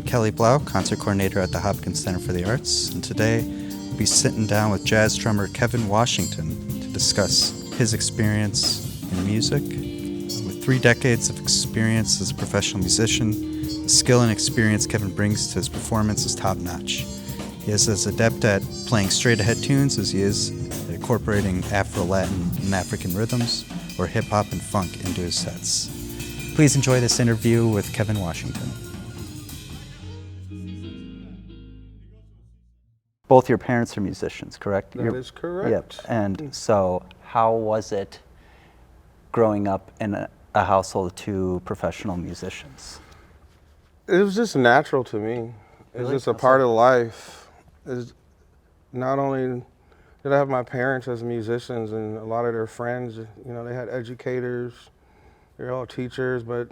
Kelly Blau, concert coordinator at the Hopkins Center for the Arts, and today we'll be sitting down with jazz drummer Kevin Washington to discuss his experience in music. With 3 decades of experience as a professional musician, the skill and experience Kevin brings to his performance is top-notch. He is as adept at playing straight-ahead tunes as he is at incorporating Afro-Latin and African rhythms or hip-hop and funk into his sets. Please enjoy this interview with Kevin Washington. Both your parents are musicians, correct? That is correct. Yep. And so how was it growing up in a household of 2 professional musicians? It was just natural to me. It's Really? just a part of life. It's not only did I have my parents as musicians and a lot of their friends, you know, they had educators, they're all teachers, but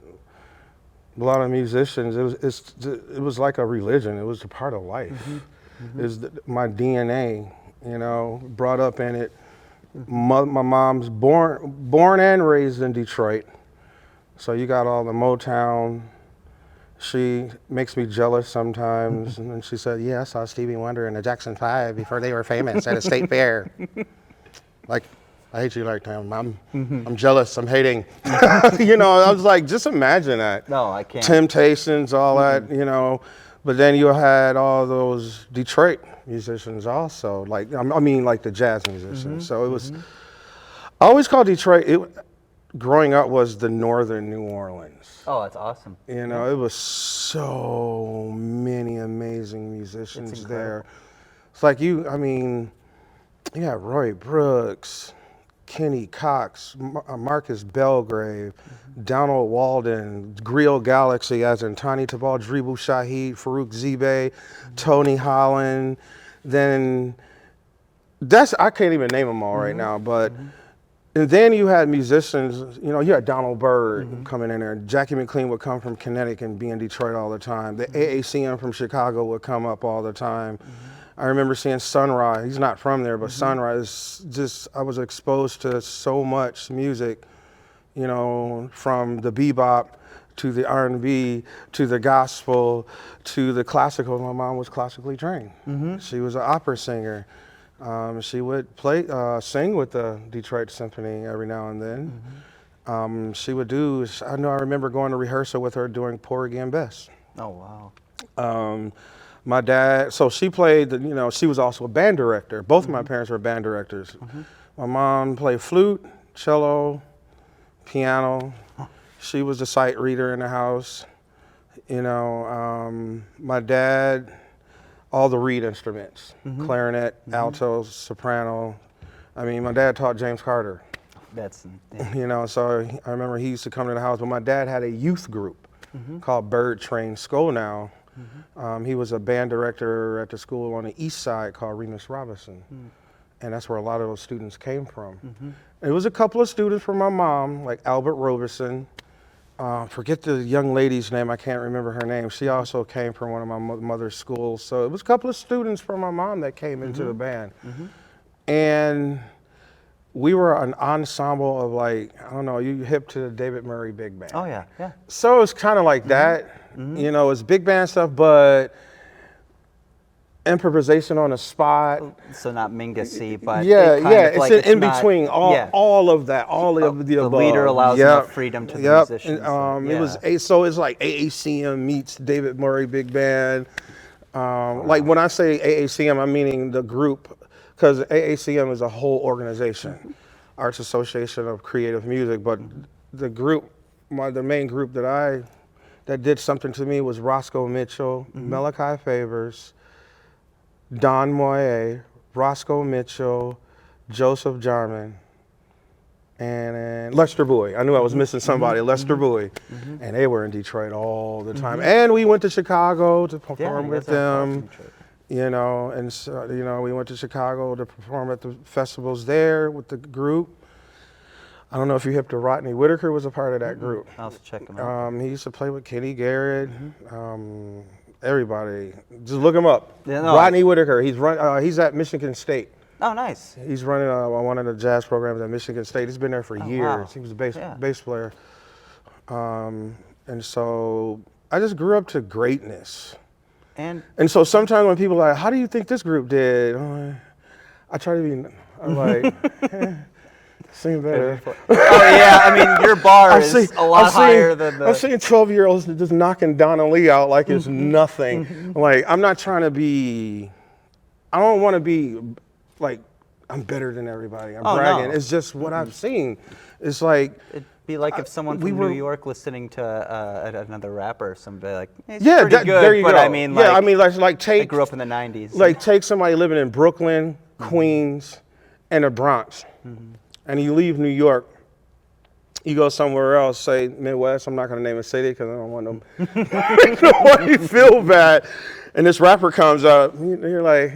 a lot of musicians, it was like a religion. It was a part of life. Mm-hmm. Mm-hmm. It's my DNA, you know, brought up in it. My mom's born and raised in Detroit. So you got all the Motown. She makes me jealous sometimes. And then she said, yeah, I saw Stevie Wonder and the Jackson 5 before they were famous at a state fair. Like, I hate you like that, Mom. I'm jealous, I'm hating. You know, I was like, just imagine that. No, I can't. Temptations, all that, you know. But then you had all those Detroit musicians also, like, I mean, like the jazz musicians. So it was, I always called Detroit, growing up was the northern New Orleans. Oh, that's awesome. You know, it was so many amazing musicians there. It's like you got Roy Brooks, Kenny Cox, Marcus Belgrave, Donald Walden, Griot Galaxy, as in Tani Tabal, Dribu Shaheed, Farouk Zibe, Tony Holland. Then I can't even name them all right now, but and then you had musicians, you know, you had Donald Byrd coming in there. Jackie McLean would come from Connecticut and be in Detroit all the time. The AACM from Chicago would come up all the time. I remember seeing Sunrise. He's not from there, but Sunrise, I was exposed to so much music, you know, from the bebop to the R&B to the gospel to the classical. My mom was classically trained. She was an opera singer. She would sing with the Detroit Symphony every now and then. She would I remember going to rehearsal with her doing Porgy and Bess. Oh, wow. My dad, so she played, you know, she was also a band director. Both of my parents were band directors. My mom played flute, cello, piano. She was the sight reader in the house. You know, my dad, all the reed instruments, clarinet, alto, soprano. I mean, my dad taught James Carter. You know, so I remember he used to come to the house, but my dad had a youth group called Bird Train School now. He was a band director at the school on the east side called Remus Robinson. And that's where a lot of those students came from. It was a couple of students from my mom, like Albert Roberson. Forget the young lady's name, I can't remember her name. She also came from one of my mother's schools. So it was a couple of students from my mom that came into the band. And we were an ensemble of, like, I don't know, you hip to the David Murray Big Band. Oh, yeah, yeah. So it's kind of like that. You know, it's big band stuff, but improvisation on the spot. So not Mingus-y, but it's in between all of that, all of the above. The leader allows enough freedom to the musicians. So it's like AACM meets David Murray Big Band. Like when I say AACM, I'm meaning the group, because AACM is a whole organization, Arts Association of Creative Music. But the group, the main group that did something to me was Roscoe Mitchell, Malachi Favors, Don Moye, Roscoe Mitchell, Joseph Jarman, and Lester Bowie. I knew I was missing somebody, Lester Bowie. And they were in Detroit all the time. And we went to Chicago to perform with them. You know, and so, you know, we went to Chicago to perform at the festivals there with the group. I don't know if you hip to Rodney Whitaker was a part of that group. I'll have to check him out. He used to play with Kenny Garrett. Everybody, just look him up. Yeah, no, Rodney Whitaker. He's at Michigan State. Oh, nice. He's running one of the jazz programs at Michigan State. He's been there for years. Wow. He was a bass player. And so I just grew up to greatness. And so sometimes when people are like, how do you think this group did? I try to be, I'm like, sing better. Oh yeah, I mean your bar is a lot higher than the. I'm seeing 12-year-olds just knocking Donna Lee out like it's nothing. Like, I'm not trying to be, I don't want to be like, I'm better than everybody. I'm bragging. No. It's just what I've seen. It's like, It'd be like if someone from New York listening to another rapper, somebody like, it's yeah, pretty good, there you but go. I mean, like, yeah, I mean, like take. I grew up in the '90s. Like, take somebody living in Brooklyn, Queens, and the Bronx, and you leave New York, you go somewhere else, say Midwest. I'm not going to name a city because I don't want them. I don't want you to feel bad. And this rapper comes up, you're like,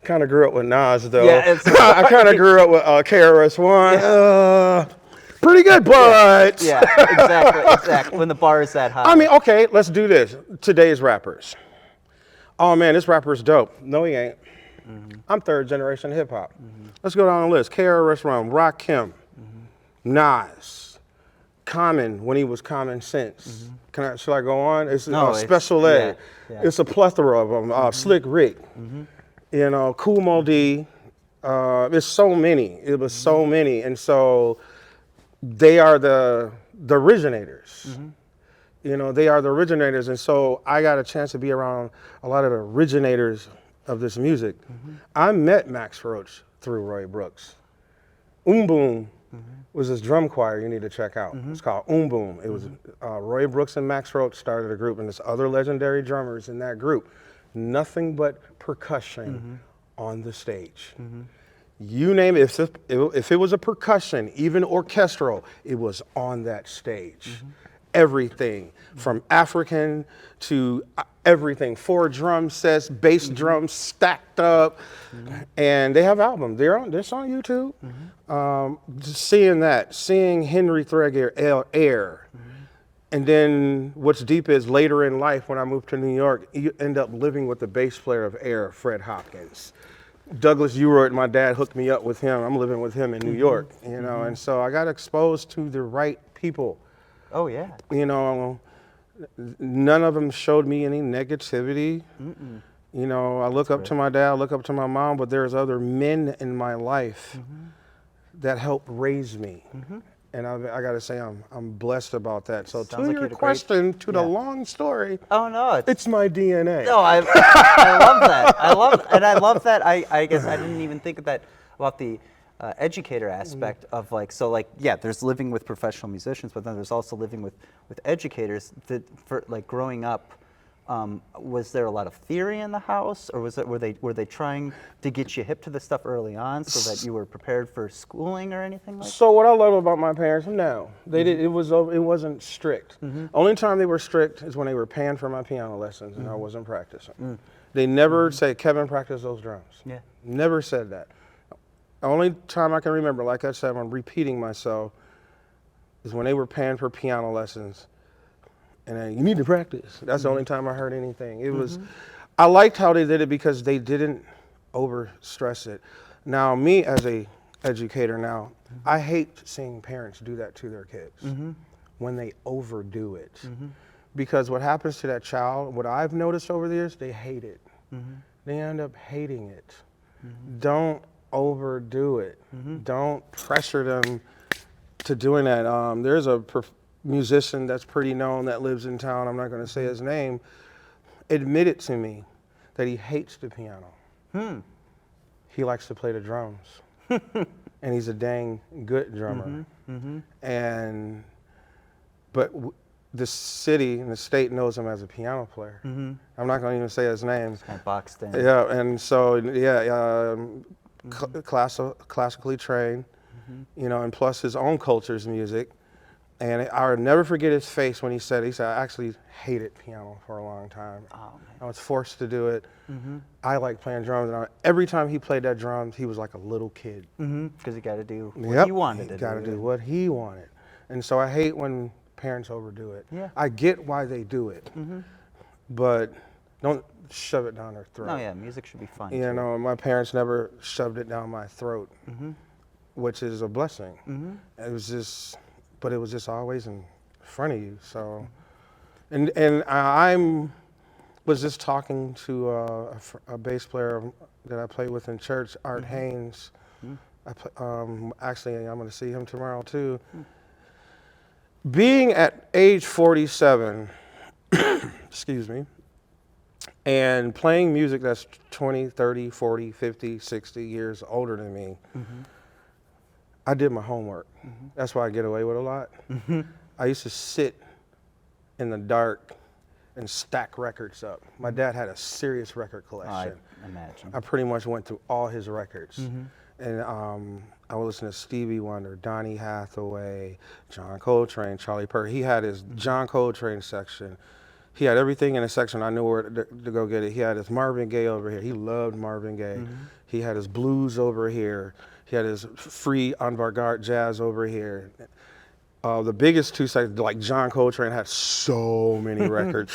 kind of grew up with Nas though. Yeah, I kind of grew up with KRS-One. Pretty good, but yeah, exactly. When the bar is that high. I mean, okay, let's do this. Today's rappers. Oh man, this rapper's dope. No, he ain't. I'm third generation hip hop. Let's go down the list. KRS-One, Rakim, Nas, Common when he was Common Sense. Should I go on? It's Special Ed. Yeah. It's a plethora of them. Slick Rick, you know, Kool Moe Dee. There's so many. It was so many, and so they are the originators. You know, they are the originators, and so I got a chance to be around a lot of the originators of this music. I met Max Roach through Roy Brooks. Boom was this drum choir you need to check out. It's called Boom. It was Roy Brooks and Max Roach started a group, and there's other legendary drummers in that group. Nothing but percussion on the stage. You name it, if it was a percussion, even orchestral, it was on that stage. Everything from African to everything. 4 drum sets, bass drums stacked up, and they have albums. They're on YouTube. Just seeing Henry Threadgill Air, and then what's deep is later in life when I moved to New York, you end up living with the bass player of Air, Fred Hopkins. Douglas Uroyd, my dad hooked me up with him. I'm living with him in New York, you know, and so I got exposed to the right people. Oh yeah. You know, none of them showed me any negativity. You know, I look up to my dad, I look up to my mom, but there's other men in my life that helped raise me. And I got to say, I'm blessed about that. So Sounds to like your question, the yeah. long story, Oh no, it's my DNA. no, I love that. I love that. I guess I didn't even think of that about the educator aspect of yeah, there's living with professional musicians, but then there's also living with educators. That for like growing up, was there a lot of theory in the house, or were they trying to get you hip to this stuff early on so that you were prepared for schooling or anything like that? So what I love about my parents, no, they did. It wasn't strict. Only time they were strict is when they were paying for my piano lessons and I wasn't practicing. They never say, Kevin, practice those drums. Yeah. Never said that. The only time I can remember, like I said, I'm repeating myself, is when they were paying for piano lessons. And then, you need to practice. That's the only time I heard anything. It was, I liked how they did it because they didn't over stress it. Now, me as a educator now, I hate seeing parents do that to their kids when they overdo it. Because what happens to that child, what I've noticed over the years, they hate it. They end up hating it. Don't overdo it. Don't pressure them to doing that. There's a musician that's pretty known that lives in town, I'm not going to say his name, admitted to me that he hates the piano. He likes to play the drums. And he's a dang good drummer. But the city and the state knows him as a piano player. I'm not going to even say his name. It's kind of boxed in. Yeah, and so, yeah, classically trained, you know, and plus his own culture's music. And I'll never forget his face when he said, I actually hated piano for a long time. Oh, man. I was forced to do it. I like playing drums, and every time he played that drums, he was like a little kid. Because you got to do what you wanted to do. Got to do what he wanted. And so I hate when parents overdo it. Yeah. I get why they do it, but don't shove it down their throat. No, yeah, music should be fun. You know, my parents never shoved it down my throat, which is a blessing. It was just, but it was just always in front of you. So, and was just talking to a bass player that I played with in church, Art Haynes. Actually, I'm going to see him tomorrow too. Being at age 47, excuse me, and playing music that's 20, 30, 40, 50, 60 years older than me, I did my homework. That's why I get away with a lot. I used to sit in the dark and stack records up. My dad had a serious record collection. I imagine. I pretty much went through all his records. And I would listen to Stevie Wonder, Donny Hathaway, John Coltrane, Charlie Parker. He had his John Coltrane section. He had everything in a section. I knew where to go get it. He had his Marvin Gaye over here. He loved Marvin Gaye. He had his blues over here. He had his free avant-garde jazz over here. The biggest two sections, like John Coltrane, had so many records.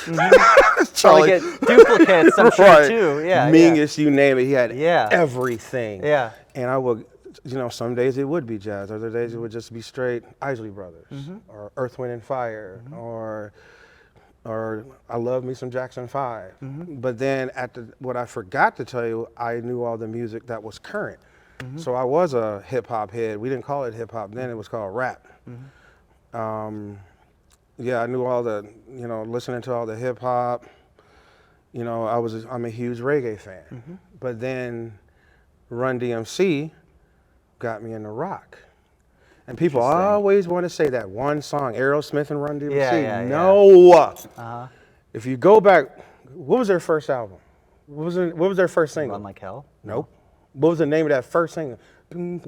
Probably get duplicates, I'm sure, too. Yeah, Mingus, you name it. He had everything. Yeah. And I would, some days it would be jazz. Other days it would just be straight Isley Brothers or Earth, Wind and Fire or I love me some Jackson 5. But then what I forgot to tell you, I knew all the music that was current. So I was a hip hop head. We didn't call it hip hop then, it was called rap. Yeah, I knew all the, listening to all the hip hop. I'm a huge reggae fan. But then Run DMC got me into rock. And people always want to say that one song, Aerosmith and Run DMC. No. If you go back, what was their first album? What was their first single? Run Like Hell? Nope. What was the name of that first single? I'm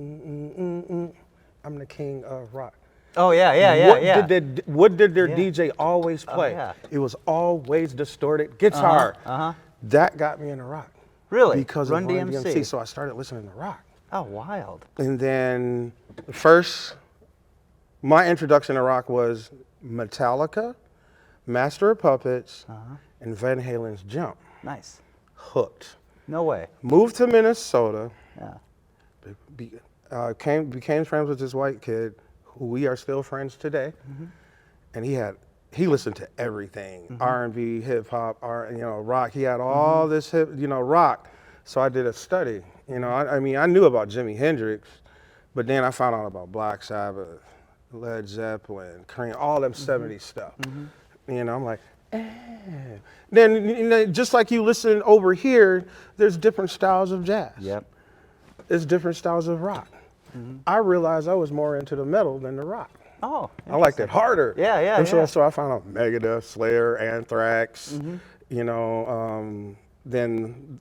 the king of rock. Oh, yeah. What did their DJ always play? It was always distorted guitar. That got me into rock. Really? Because Run of Run DMC. DMC. So I started listening to rock. Oh, wild. And then my introduction to rock was Metallica, Master of Puppets, and Van Halen's Jump. Nice. Hooked. No way. Moved to Minnesota. Yeah. Became friends with this white kid who we are still friends today. And he listened to everything, R&B, hip hop, rock. He had all this rock. So I did a study. I knew about Jimi Hendrix, but then I found out about Black Sabbath, Led Zeppelin, Cream, all them 70s stuff. I'm like, Then, just like you listen over here, there's different styles of jazz. Yep. There's different styles of rock. I realized I was more into the metal than the rock. Oh, I liked it harder. Yeah. And so I found out Megadeth, Slayer, Anthrax, then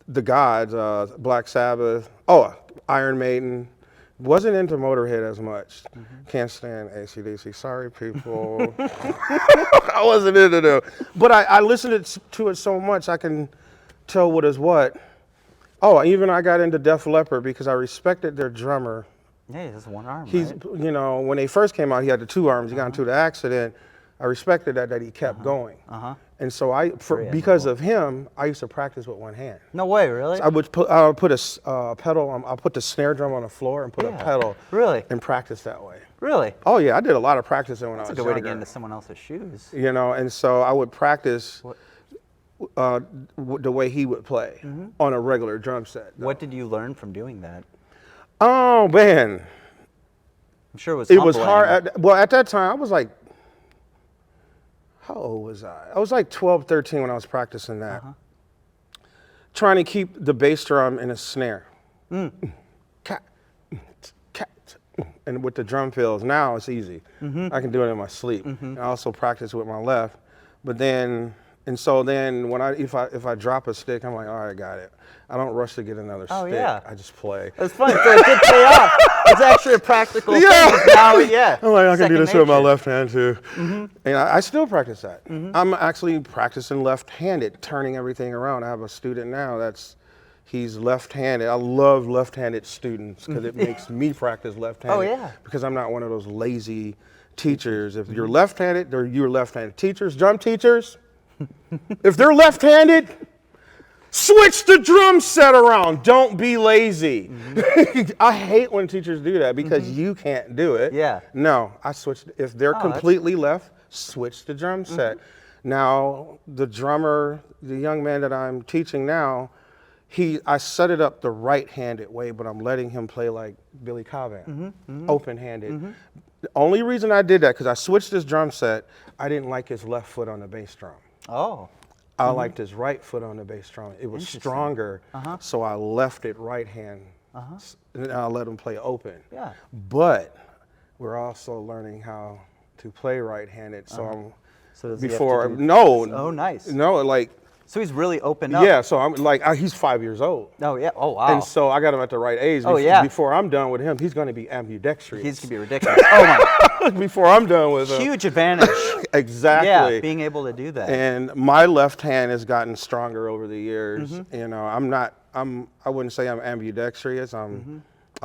the gods, Black Sabbath, Iron Maiden. Wasn't into Motorhead as much. Can't stand AC/DC. Sorry, people. I wasn't into them. But I listened to it so much I can tell what is what. Even I got into Def Leppard because I respected their drummer. Yeah, he has one arm, He's, right? when they first came out, he had the two arms. He got into the accident. I respected that he kept going. And so because of him, I used to practice with one hand. No way, really? So I would put a pedal. I'll put the snare drum on the floor and put a pedal. Really? And practice that way. Really? Oh yeah, I did a lot of practicing when I was That's a good younger. way to get into someone else's shoes. And so I would practice the way he would play on a regular drum set. What did you learn from doing that? Oh man, I'm sure it was hard. At that time, I was like, how old was I? I was like 12, 13 when I was practicing that. Trying to keep the bass drum in a snare. Cat, and with the drum fills, now it's easy. I can do it in my sleep. I also practice with my left. But then, when if I drop a stick, I'm like, all right, I got it. I don't rush to get another stick. Yeah. I just play. That's funny. So it did pay off. It's actually a practical thing. Now, I'm like, I can do this with my left hand too. And I still practice that. I'm actually practicing left-handed, turning everything around. I have a student now he's left-handed. I love left-handed students because it makes me practice left-handed. Oh, yeah. Because I'm not one of those lazy teachers. If you're left-handed, you're left-handed teachers, drum teachers. If they're left-handed, switch the drum set around. Don't be lazy. I hate when teachers do that because you can't do it. Yeah. No, I switched. If they're completely left, switch the drum set. Now, the drummer, the young man that I'm teaching now, I set it up the right-handed way, but I'm letting him play like Billy Cobham, open-handed. The only reason I did that, because I switched his drum set, I didn't like his left foot on the bass drum. Oh. I liked his right foot on the bass drum. It was stronger, so I left it right hand, and I let him play open. Yeah. But we're also learning how to play right-handed, so I'm So does he have before to do- no. Oh, nice. No, like So he's really opened up. yeah. So I'm like he's 5 years old. Oh yeah. Oh wow. And so I got him at the right age. Oh, yeah. Before I'm done with him, he's going to be ambidextrous. He's gonna be ridiculous. Oh my. Before I'm done with him. Huge advantage. Exactly. Yeah, being able to do that. And my left hand has gotten stronger over the years. You know, I wouldn't say I'm ambidextrous. I'm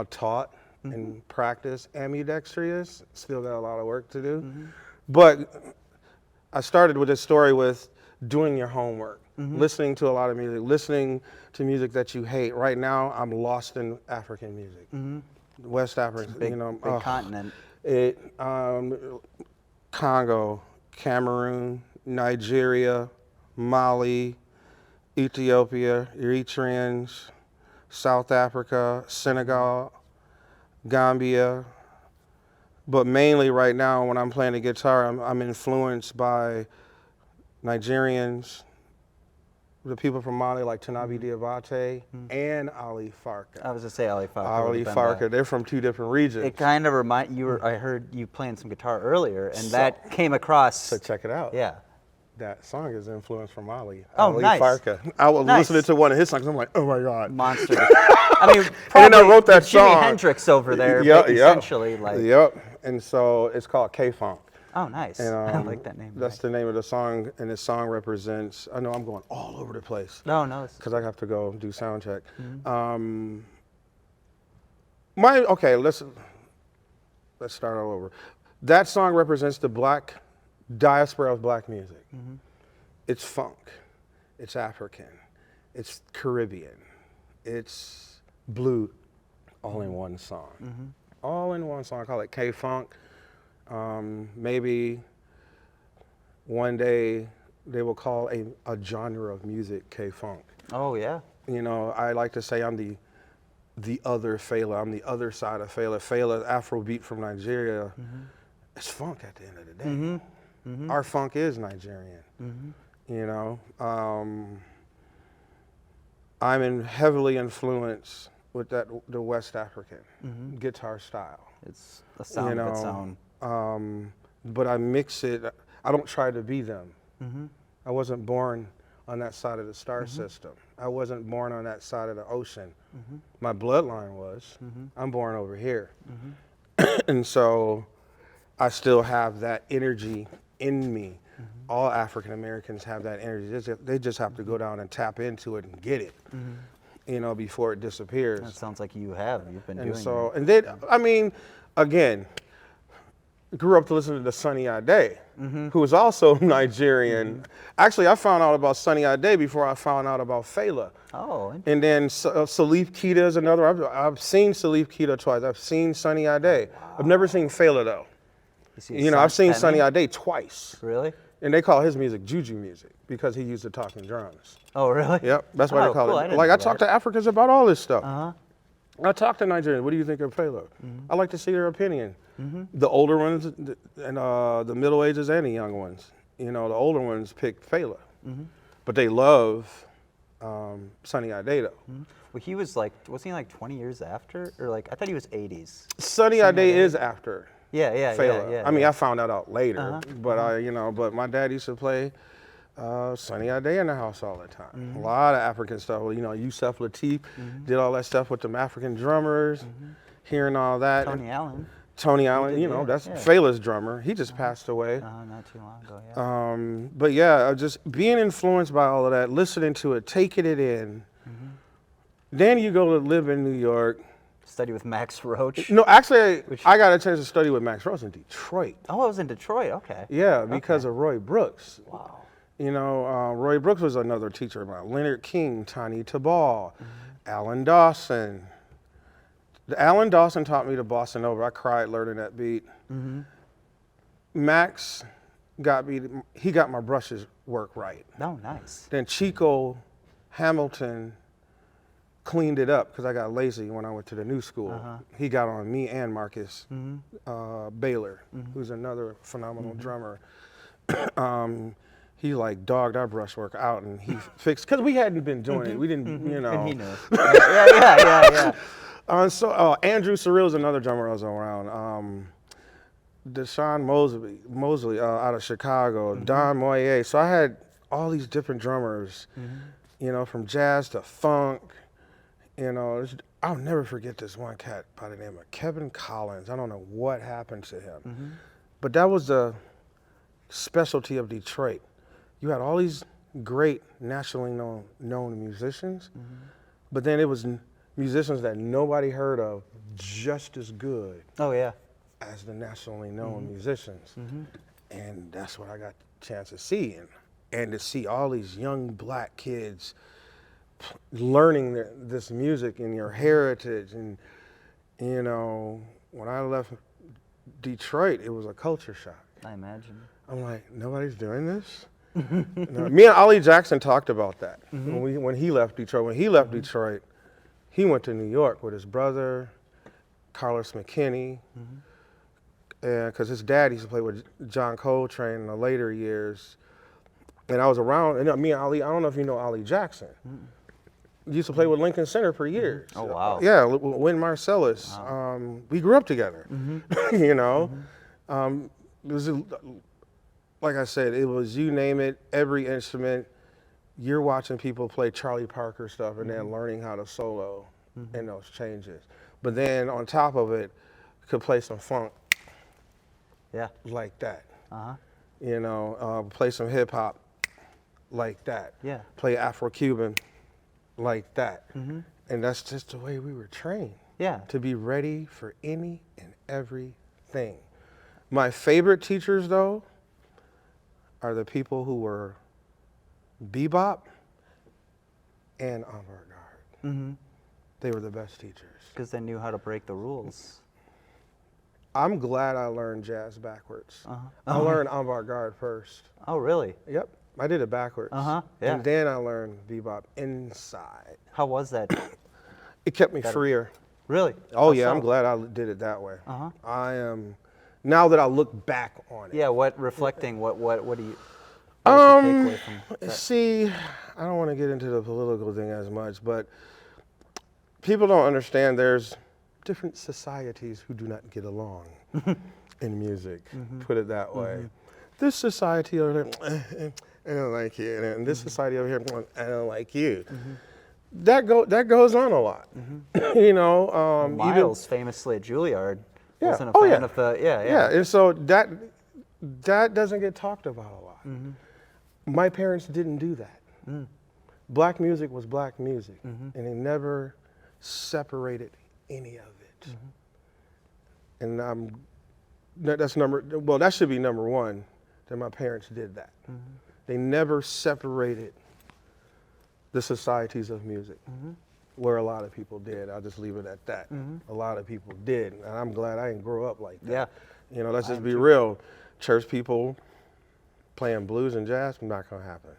taught and practice ambidextrous. Still got a lot of work to do. But I started with this story with doing your homework, listening to a lot of music, listening to music that you hate. Right now, I'm lost in African music. West African, Big, you know. big continent. Congo, Cameroon, Nigeria, Mali, Ethiopia, Eritreans, South Africa, Senegal, Gambia. But mainly right now when I'm playing the guitar, I'm influenced by Nigerians, the people from Mali like Tanabe Diabate and Ali Farka. I was gonna say Ali Farka. Ali Farka, they're from two different regions. It kind of remind you were. I heard you playing some guitar earlier, and that came across. So check it out. Yeah. That song is influenced from Ali. Oh, Ali nice. Farka. I was Nice. listening to one of his songs. I'm like, oh my God. Monster. I mean, probably And then I wrote that Jimi song. Hendrix over there, Yep, but yep. essentially, like. Yep. And so it's called K-Funk. Oh, nice. And, I like that name. That's the name of the song, and the song represents. I know I'm going all over the place No, no. because I have to go do sound check. Mm-hmm. Okay, let's start all over. That song represents the black diaspora of black music. Mm-hmm. It's funk, it's African, it's Caribbean, it's blue, all in one song. All in one song. I call it K-Funk. Maybe one day they will call a genre of music K-Funk. Oh, yeah. You know, I like to say I'm the other Fela. I'm the other side of Fela. Fela, Afrobeat from Nigeria. It's funk at the end of the day. Our funk is Nigerian. You know, I'm heavily influenced with the West African guitar style. It's a sound You of its know, own. But I mix it. I don't try to be them. I wasn't born on that side of the star system. I wasn't born on that side of the ocean. My bloodline was. I'm born over here. And so I still have that energy in me. All African Americans have that energy. They just have to go down and tap into it and get it, you know, before it disappears. That sounds like you have. You've been And doing so, that. and then, I mean, again, grew up to listen to Sunny Ade, who was also Nigerian. Actually, I found out about Sunny Ade before I found out about Fela. Oh, And then Salif Keita is another. I've seen Salif Keita twice. I've seen Sunny Ade. I've never seen Fela though. You know, I've seen Sunny Ade twice. Really? And they call his music juju music because he used the talking drums. Oh, really? Yep, that's why Oh, they call cool. I it. didn't Like know I talk that. to Africans about all this stuff. Uh-huh. I talk to Nigerians. What do you think of Fela? I like to see their opinion. The older ones, and the middle ages, and the young ones. You know, the older ones pick Fela, but they love Sunny Ade though. Well, he was like, wasn't he like 20 years after? Or like, I thought he was 80s. Sunny Ade is after Yeah, yeah, Fela. yeah. I mean, yeah. I found that out later, but but my dad used to play Sunny Ade in the house all the time. A lot of African stuff. You know, Yusef Lateef did all that stuff with them African drummers, hearing all that. Tony Allen, you know, that's Fela's drummer. He just passed away. Not too long ago, yeah. But yeah, just being influenced by all of that, listening to it, taking it in. Then you go to live in New York. Study with Max Roach. No, actually, I got a chance to study with Max Roach in Detroit. Oh, I was in Detroit, okay. Yeah, because of Roy Brooks. Wow. You know, Roy Brooks was another teacher of mine. Leonard King, Tani Tabal, Alan Dawson. Alan Dawson taught me the bossa nova. I cried learning that beat. Max he got my brushes work right. Oh, nice. Then Chico Hamilton cleaned it up because I got lazy when I went to the new school. He got on me and Marcus Baylor, who's another phenomenal drummer. He like dogged our brushwork out, and he fixed, because we hadn't been doing it. We didn't, you know. And he knew. Yeah. So Andrew Surreal's another drummer I was around. Deshaun Mosley out of Chicago. Don Moyer. So I had all these different drummers, you know, from jazz to funk. You know, I'll never forget this one cat by the name of Kevin Collins. I don't know what happened to him, but that was the specialty of Detroit. You had all these great nationally known musicians, but then it was musicians that nobody heard of just as good as the nationally known musicians. And that's what I got the chance to see. And to see all these young black kids learning this music and your heritage. And, you know, when I left Detroit, it was a culture shock. I imagine. I'm like, nobody's doing this? No, me and Ollie Jackson talked about that when he left Detroit. When he left Detroit, he went to New York with his brother, Carlos McKinney, and because his dad used to play with John Coltrane in the later years. And I was around, and me and Ollie, I don't know if you know Ollie Jackson. He used to play with Lincoln Center for years. Oh, wow. Yeah, Wynn Marsalis. Wow. We grew up together, you know. It was, like I said, it was, you name it, every instrument. You're watching people play Charlie Parker stuff and then learning how to solo in those changes. But then on top of it, could play some funk like that. You know, play some hip hop like that. Play Afro-Cuban like that. And that's just the way we were trained. To be ready for any and everything. My favorite teachers, though, are the people who were bebop and avant-garde. They were the best teachers. Because they knew how to break the rules. I'm glad I learned jazz backwards. I learned avant-garde first. Oh, really? Yep, I did it backwards. Yeah. And then I learned bebop inside. How was that? It kept me freer. Really? Oh, yeah, I'm glad I did it that way. I am, now that I look back on it. Yeah, what do you, what's your takeaway from that? See, I don't want to get into the political thing as much, but people don't understand there's different societies who do not get along in music, put it that way. This society over there, I don't like you, and this society over here, I don't like you. That goes on a lot, you know. Miles, famously at Juilliard, wasn't a fan of the, Yeah, and so that doesn't get talked about a lot. My parents didn't do that. Black music was black music, and they never separated any of it. And that should be number one, that my parents did that. They never separated the societies of music, where a lot of people did. I'll just leave it at that. A lot of people did, and I'm glad I didn't grow up like that. You know, let's just be real. Church people playing blues and jazz, not gonna happen.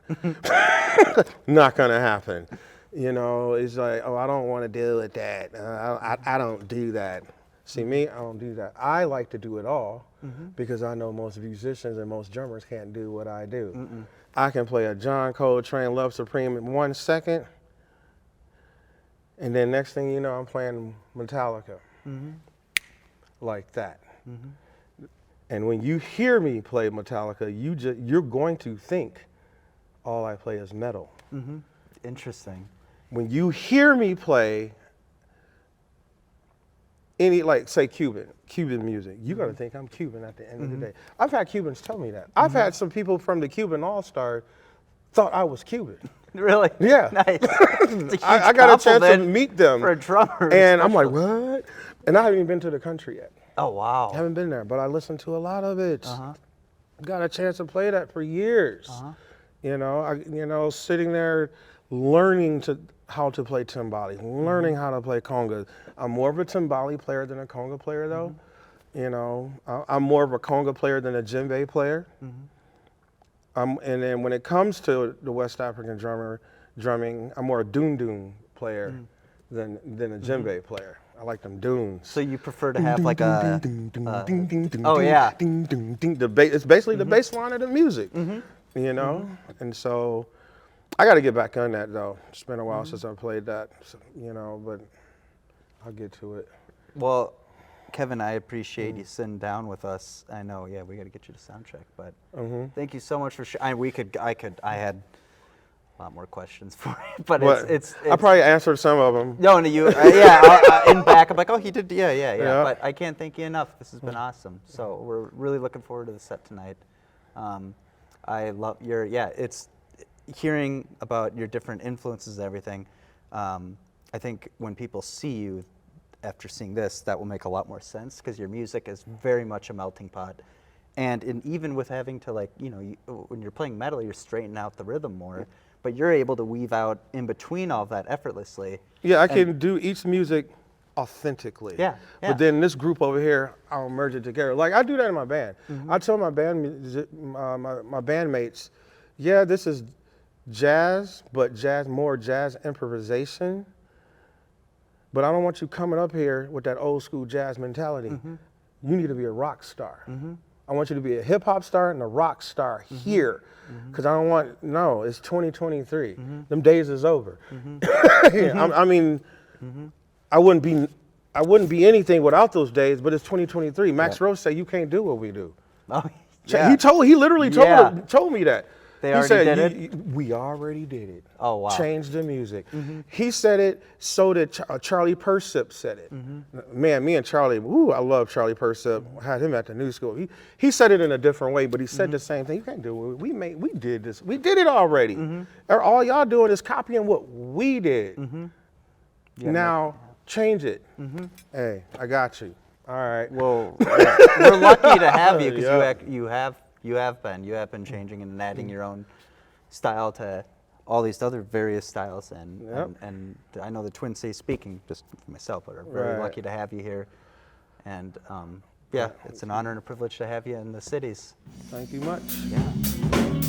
Not gonna happen. You know, it's like, oh, I don't want to deal with that. I don't do that. See, me, I don't do that. I like to do it all because I know most musicians and most drummers can't do what I do. I can play a John Coltrane Love Supreme in 1 second, and then next thing you know, I'm playing Metallica like that. And when you hear me play Metallica, you're going to think all I play is metal. Interesting. When you hear me play any, like, say, Cuban music, you're going to think I'm Cuban at the end of the day. I've had Cubans tell me that. I've had some people from the Cuban All-Star thought I was Cuban. Really? Yeah. Nice. I got a chance to meet them. For a drummer. And I'm like, what? And I haven't even been to the country yet. Oh, wow. I haven't been there, but I listened to a lot of it. Got a chance to play that for years. You know, sitting there learning how to play timbali, learning how to play conga. I'm more of a timbali player than a conga player, though. You know, I'm more of a conga player than a djembe player. And then when it comes to the West African drumming, I'm more a doon player than a djembe player. I like them dunes. So you prefer to have like a, oh yeah. It's basically the bass line of the music, you know? And so I got to get back on that though. It's been a while since I played that, so, you know, but I'll get to it. Well, Kevin, I appreciate you sitting down with us. I know, yeah, we got to get you to sound check, but thank you so much for sharing. I had a lot more questions for you, but it's I probably answered some of them. no, you, yeah, in back, I'm like, oh, he did, yeah, but I can't thank you enough. This has been awesome. So we're really looking forward to the set tonight. I love it's hearing about your different influences and everything. I think when people see you after seeing this, that will make a lot more sense because your music is very much a melting pot. And even with having to, like, you know, when you're playing metal, you're straightening out the rhythm more, but you're able to weave out in between all that effortlessly. Yeah, I can do each music authentically. Yeah. But then this group over here, I'll merge it together. Like I do that in my band. I tell my my bandmates, yeah, this is jazz, but more jazz improvisation. But I don't want you coming up here with that old school jazz mentality. You need to be a rock star. I want you to be a hip hop star and a rock star here. Because I don't want, no, it's 2023. Them days is over. I mean, I wouldn't be anything without those days, but it's 2023. Max Rose said you can't do what we do. Oh, yeah. He literally told me that. They already did it? We already did it. Oh, wow. Changed the music. He said it, so did Charlie Persip said it. Man, me and Charlie, I love Charlie Persip. Had him at the new school. He said it in a different way, but he said the same thing. You can't do it. We did this. We did it already. All y'all doing is copying what we did. Now, change it. Hey, I got you. All right. Well, we're lucky to have you because you have been changing and adding your own style to all these other various styles, and I know the Twin Cities, speaking just for myself, but are very lucky to have you here, and it's an honor and a privilege to have you in the cities. Thank you much. Yeah.